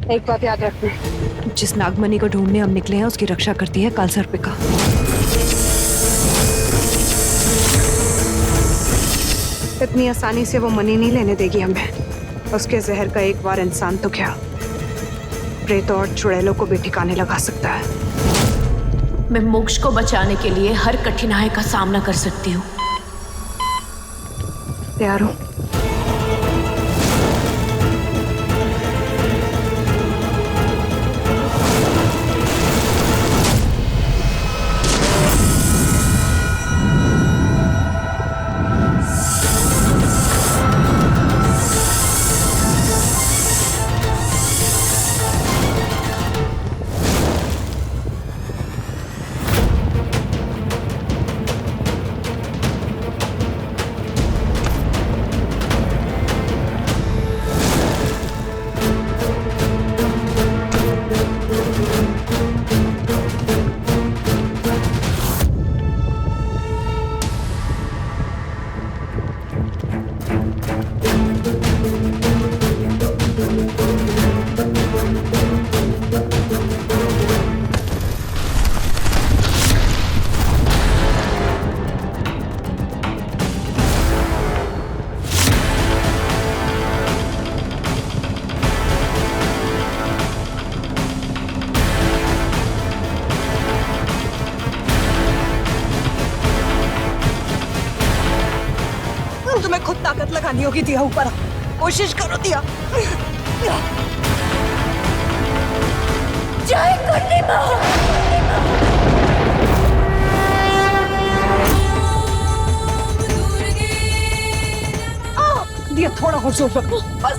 एक बात याद रखना, जिस नागमणि को ढूंढने हम निकले हैं उसकी रक्षा करती है कालसर्पिका। इतनी आसानी से वो मणि नहीं लेने देगी हमें। उसके जहर का एक बार इंसान तो क्या, प्रेत और चुड़ैलों को भी ठिकाने लगा सकता है। मैं मोक्ष को बचाने के लिए हर कठिनाई का सामना कर सकती हूँ। तैयार हूँ। तुम्हें खुद ताकत लगानी होगी दिया, ऊपर कोशिश करो दिया। जय करनी माँ। दिया थोड़ा और जोर रखो बस।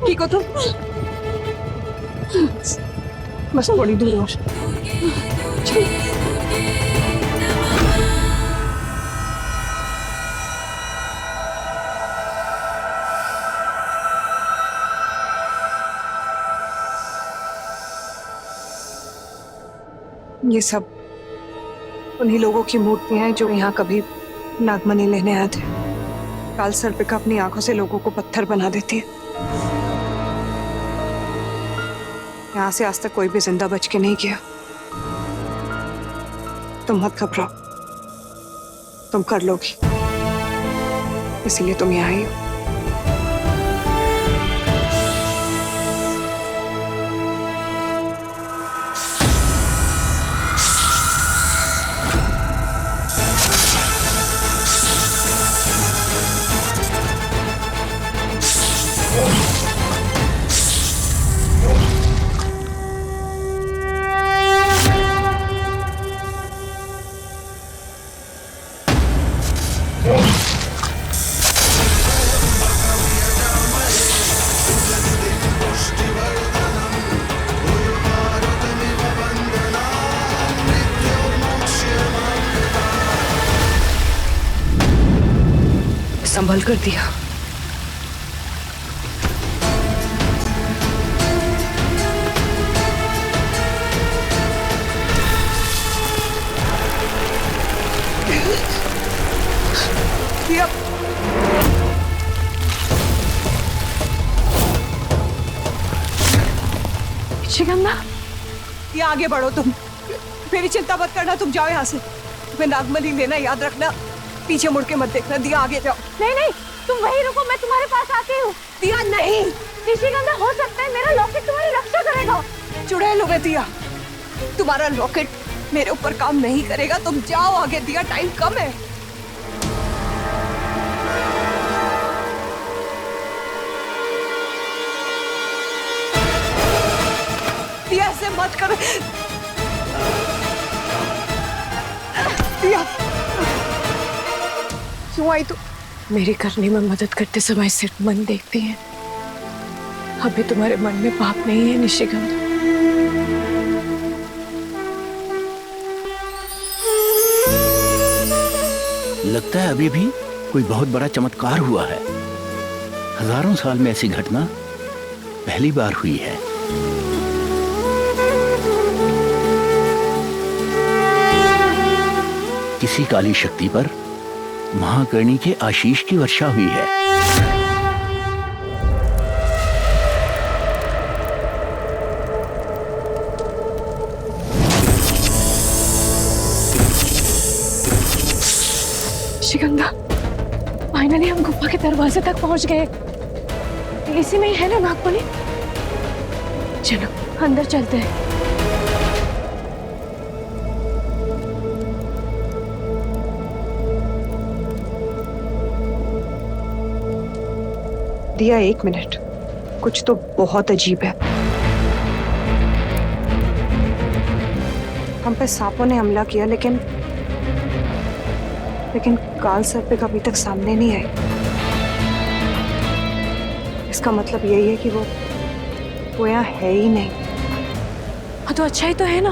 ठीक हो तुम? बस थोड़ी दूर और। ये सब उन्हीं लोगों की मूर्तियां हैं जो यहाँ कभी नागमणि लेने आए थे। कालसर्पिका अपनी आंखों से लोगों को पत्थर बना देती है। यहाँ से आज तक कोई भी जिंदा बच के नहीं गया। तुम मत घबराओ, तुम कर लोगी, इसीलिए तुम यहाँ आई हो। संभल कर दिया। शिगंधा, ये आगे बढ़ो तुम। मेरी चिंता मत करना, तुम जाओ यहाँ से। तुम्हें नागमणि लेना याद रखना, पीछे मुड़ के मत देखना। दिया आगे जाओ। नहीं नहीं, तुम वहीं रुको, मैं तुम्हारे पास आती हूँ। दिया नहीं। निशिगंधा, हो सकता है मेरा लॉकेट तुम्हारी रक्षा करेगा। चुड़ैल हो गए दिया, तुम्हारा लॉकेट मेरे ऊपर काम नहीं करेगा। तुम जाओ आगे, दिया टाइम कम है। दिया ऐसे मत करो। दिया क्यों आई तू? मेरी करने में मदद करते समय सिर्फ मन देखती है। अभी तुम्हारे मन में पाप नहीं है निशिगंधा। लगता है अभी भी कोई बहुत बड़ा चमत्कार हुआ है। हजारों साल में ऐसी घटना पहली बार हुई है। किसी काली शक्ति पर महाकर्णी के आशीष की वर्षा हुई है। निशिगंधा, फाइनली हम गुफा के दरवाजे तक पहुंच गए। इसी में ही है ना नागमणि? चलो अंदर चलते हैं। दिया, 1 मिनट, कुछ तो बहुत अजीब है। हम पे सांपों ने हमला किया, लेकिन काल सर्पिका अभी तक सामने नहीं आई। इसका मतलब यही है कि वो यहाँ है ही नहीं। हाँ तो अच्छा ही तो है ना,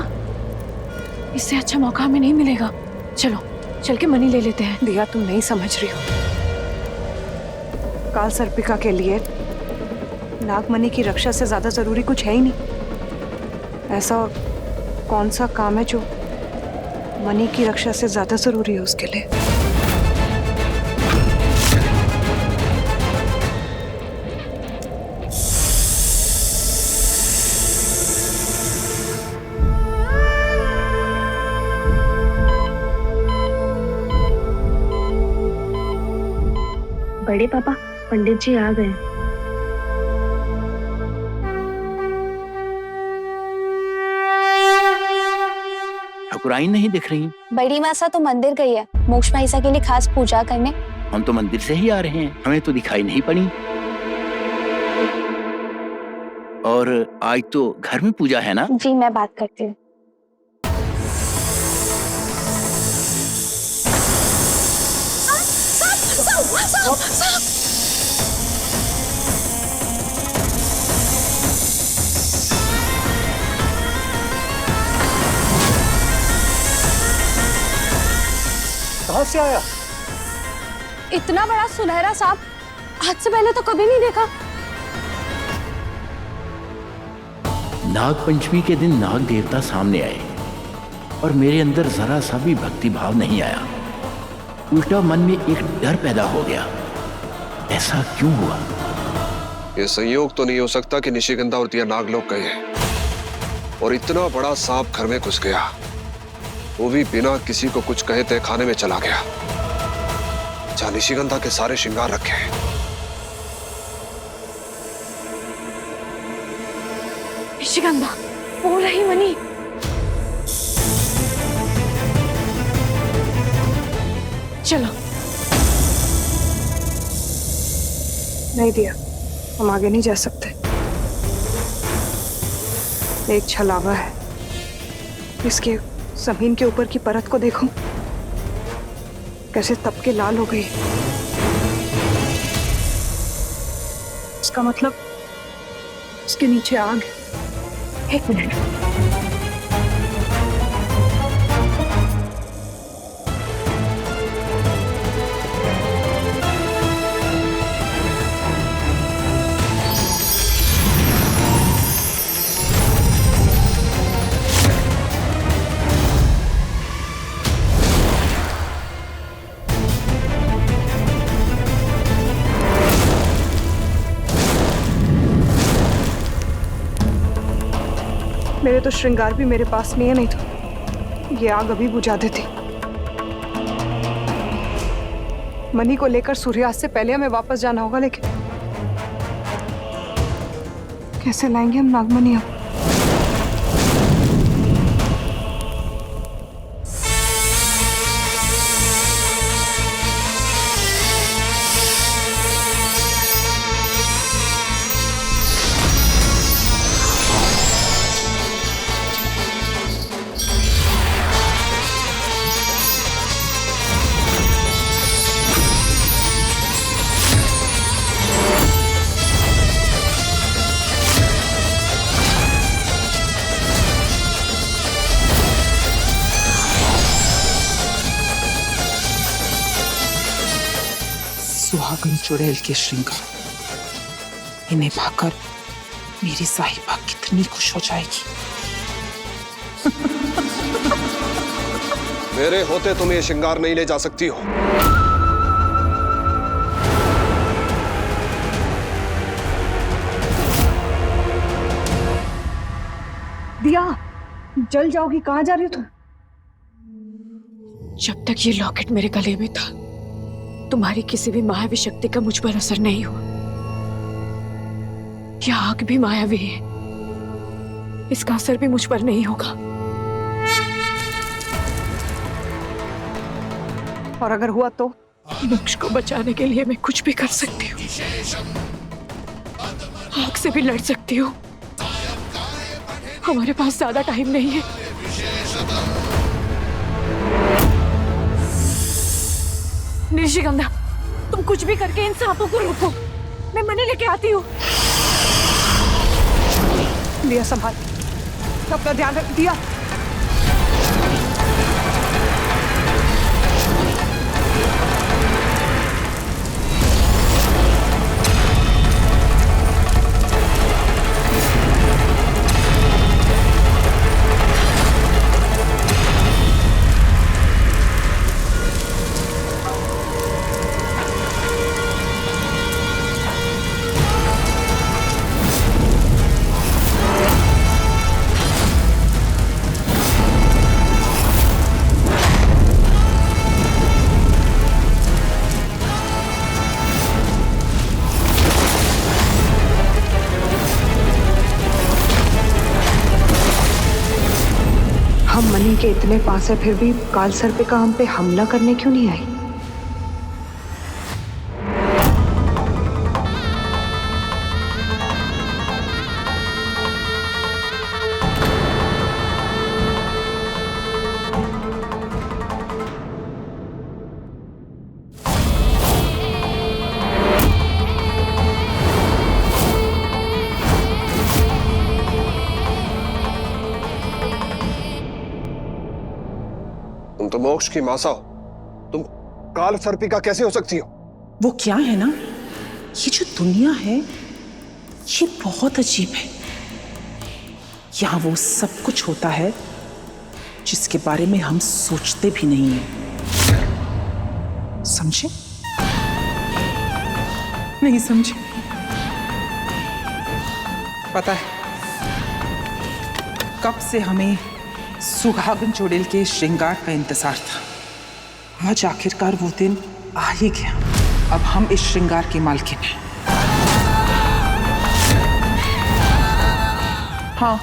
इससे अच्छा मौका हमें नहीं मिलेगा। चलो चल के मनी ले लेते हैं। दिया, तुम नहीं समझ रही हो। काल सर्पिका के लिए नागमणि की रक्षा से ज्यादा जरूरी कुछ है ही नहीं। ऐसा और कौन सा काम है जो मणि की रक्षा से ज्यादा जरूरी है उसके लिए? बड़े पापा, पंडित जी आ गए। ठाकुराइन नहीं दिख रही। बड़ी मासा तो मंदिर गई है मोक्ष माईसा के लिए खास पूजा करने। हम तो मंदिर से ही आ रहे हैं, हमें तो दिखाई नहीं पड़ी। और आज तो घर में पूजा है ना? जी मैं बात करती हूँ। कहाँ से आया? इतना बड़ा सुनहरा सांप आज से पहले तो कभी नहीं देखा। नाग पंचमी के दिन नाग देवता सामने आए और मेरे अंदर जरा सा भी भक्ति भाव नहीं आया। उल्टा मन में एक डर पैदा हो गया। ऐसा क्यों हुआ? ये संयोग तो नहीं हो सकता कि निशिगंधा और दिया नागलोक गए हैं और इतना बड़ा सांप घर में घुस गया, वो भी बिना किसी को कुछ कहे तय खाने में चला गया जहां निशिगंधा के सारे श्रृंगार रखे हैं। निशिगंधा, बोल रही मणि। चलो। नहीं दिया, हम आगे नहीं जा सकते। एक छलावा है, इसके जमीन के ऊपर की परत को देखो, कैसे तप के लाल हो गई। इसका मतलब इसके नीचे आग है। 1 मिनट। मेरे तो श्रृंगार भी मेरे पास नहीं है, नहीं तो ये आग अभी बुझा देती। मणि को लेकर सूर्यास्त से पहले हमें वापस जाना होगा, लेकिन कैसे लाएंगे हम नागमणि अब? सुहागन चुड़ैल के श्रृंगार इन्हें पाकर मेरी साहिबा कितनी खुश हो जाएगी। मेरे होते तुम ये श्रृंगार नहीं ले जा सकती हो। दिया, जल जाओगी। कहाँ जा रही हो तुम? जब तक ये लॉकेट मेरे गले में था तुम्हारी किसी भी मायावी शक्ति का मुझ पर असर नहीं हुआ। यह आग भी मायावी है, इसका असर भी मुझ पर नहीं होगा। और अगर हुआ तो? मोक्ष को बचाने के लिए मैं कुछ भी कर सकती हूँ, आग से भी लड़ सकती हूँ। हमारे पास ज्यादा टाइम नहीं है। निशिगंधा, तुम कुछ भी करके इन सांपों को रोको, मैं मनी लेके आती हूँ। दिया संभाल, अपना ध्यान रख। दिया हम मनी के इतने पास है, फिर भी काल सर्पिका हम पे हमला करने क्यों नहीं आई? तुम तो मोक्ष की मासा हो, तुम काल सर्पिका कैसे हो सकती हो? वो क्या है ना, ये जो दुनिया है ये बहुत अजीब है। यहाँ वो सब कुछ होता है जिसके बारे में हम सोचते भी नहीं हैं। समझे? नहीं समझे? पता है कब से हमें सुहागन चुड़ैल के श्रृंगार का इंतजार था। आज आखिरकार वो दिन आ ही गया। अब हम इस श्रृंगार के मालकिन हैं। हाँ,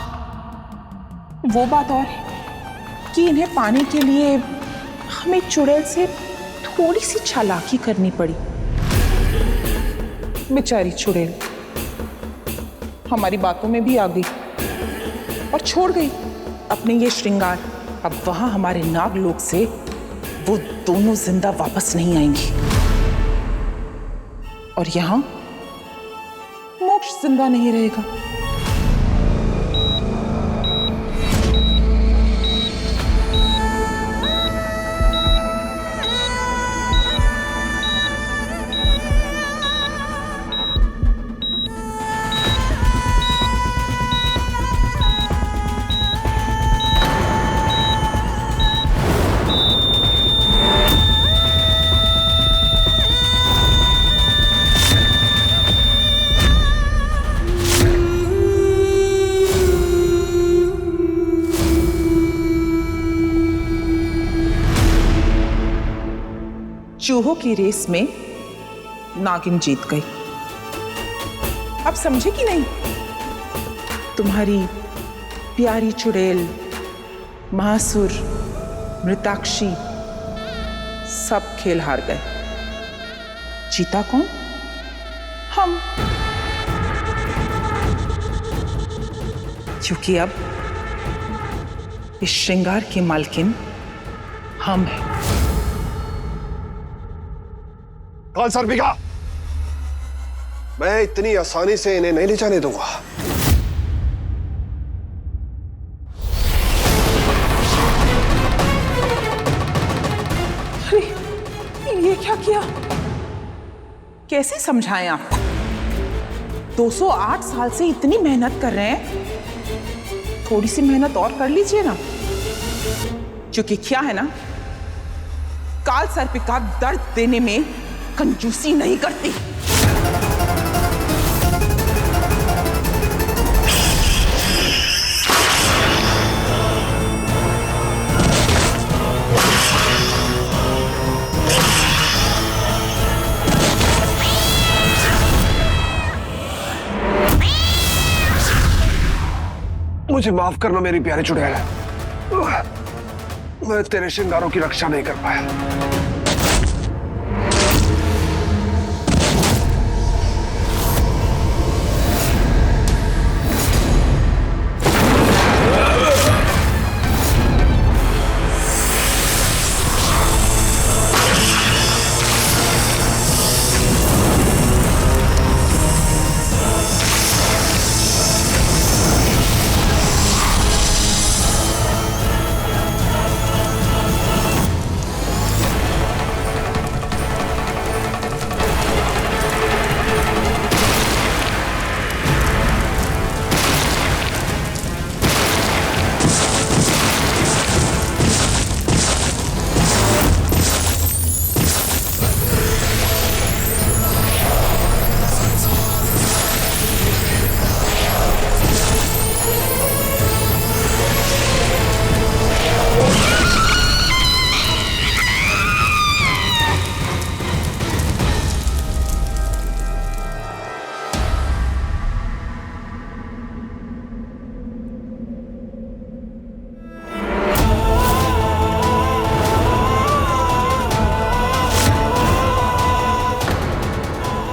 वो बात और है कि इन्हें पाने के लिए हमें चुड़ैल से थोड़ी सी चालाकी करनी पड़ी। बेचारी चुड़ैल हमारी बातों में भी आ गई और छोड़ गई अपने ये श्रृंगार। अब वहां हमारे नागलोक से वो दोनों जिंदा वापस नहीं आएंगी और यहां मोक्ष जिंदा नहीं रहेगा। चूहों की रेस में नागिन जीत गई। अब समझे कि नहीं? तुम्हारी प्यारी चुड़ैल, महासुर, मृताक्षी सब खेल हार गए। जीता कौन? हम। क्योंकि अब इस श्रृंगार की मालकिन हम हैं। काल सर्पिका, मैं इतनी आसानी से इन्हें नहीं ले जाने दूंगा। अरे ये क्या किया? कैसे समझाएं आपको? 208 साल से इतनी मेहनत कर रहे हैं, थोड़ी सी मेहनत और कर लीजिए ना। क्योंकि क्या है ना, काल सर्पिका दर्द देने में कंजूसी नहीं करती। मुझे माफ करना मेरी प्यारी चुड़ैल। मैं तेरे श्रृंगारों की रक्षा नहीं कर पाया।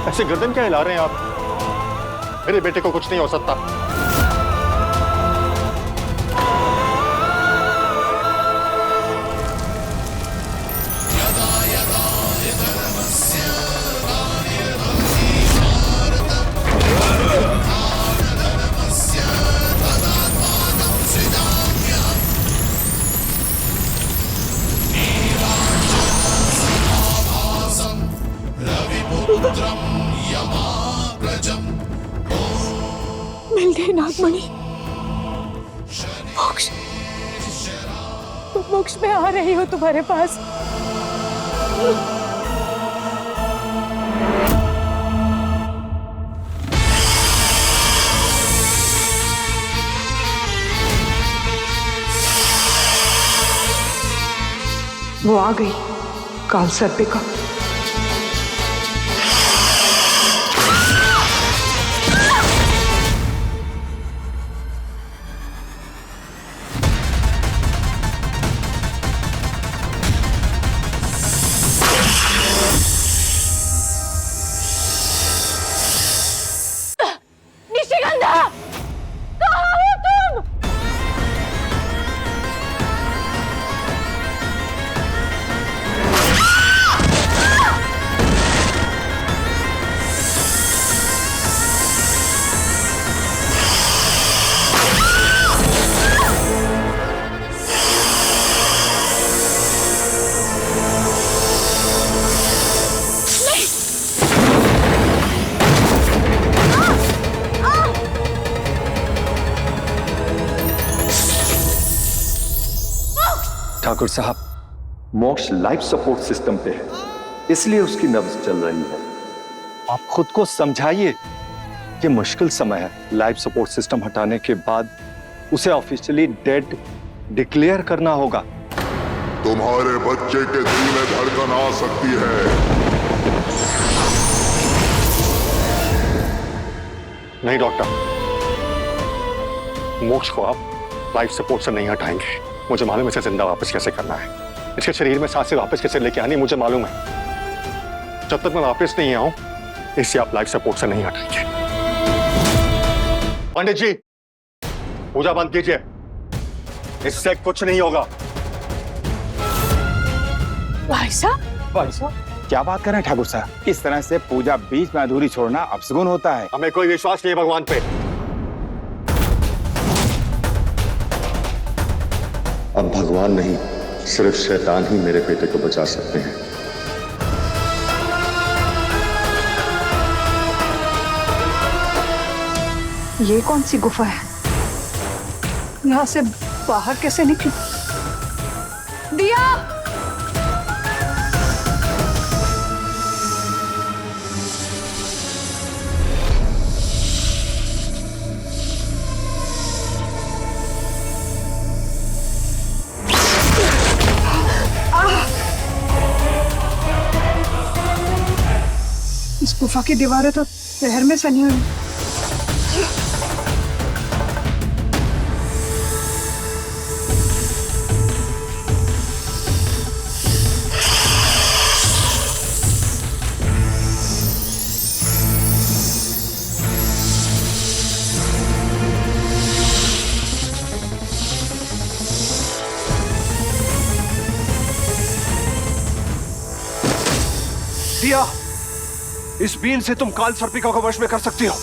ऐसे गर्दन क्या हिला रहे हैं आप? मेरे बेटे को कुछ नहीं हो सकता। मिल गई नागमणि। मोक्ष, मोक्ष में आ रही हो तुम्हारे पास। वो आ गई काल सर्पिका। ठाकुर साहब, मोक्ष लाइफ सपोर्ट सिस्टम पे है, इसलिए उसकी नब्ज चल रही है। आप खुद को समझाइए, ये मुश्किल समय है। लाइफ सपोर्ट सिस्टम हटाने के बाद उसे ऑफिशियली डेड डिक्लेयर करना होगा। तुम्हारे बच्चे के दिल में धड़कन आ सकती है। नहीं डॉक्टर, मोक्ष को आप लाइफ सपोर्ट से नहीं हटाएंगे। मुझे मालूम है इसे जिंदा वापस कैसे करना है, इसके शरीर में सांसें वापस कैसे लेके आनी, मुझे मालूम है। जब तक मैं वापस नहीं आऊं, इसे आप लाइफ सपोर्ट से नहीं हटाएंगे। पंडित जी, पूजा बंद कीजिए, इससे कुछ नहीं होगा। भाई साहब, क्या बात कर रहे हैं ठाकुर साहब? इस तरह से पूजा बीच में अधूरी छोड़ना अपशगुन होता है। हमें कोई विश्वास नहीं है भगवान पे। अब भगवान नहीं, सिर्फ शैतान ही मेरे बेटे को बचा सकते हैं। ये कौन सी गुफा है? यहाँ से बाहर कैसे निकली? दिया! इस गुफा की दीवारें तो शहर में सनी हुई। दिया, इस बीन से तुम काल सर्पिका को वश में कर सकती हो।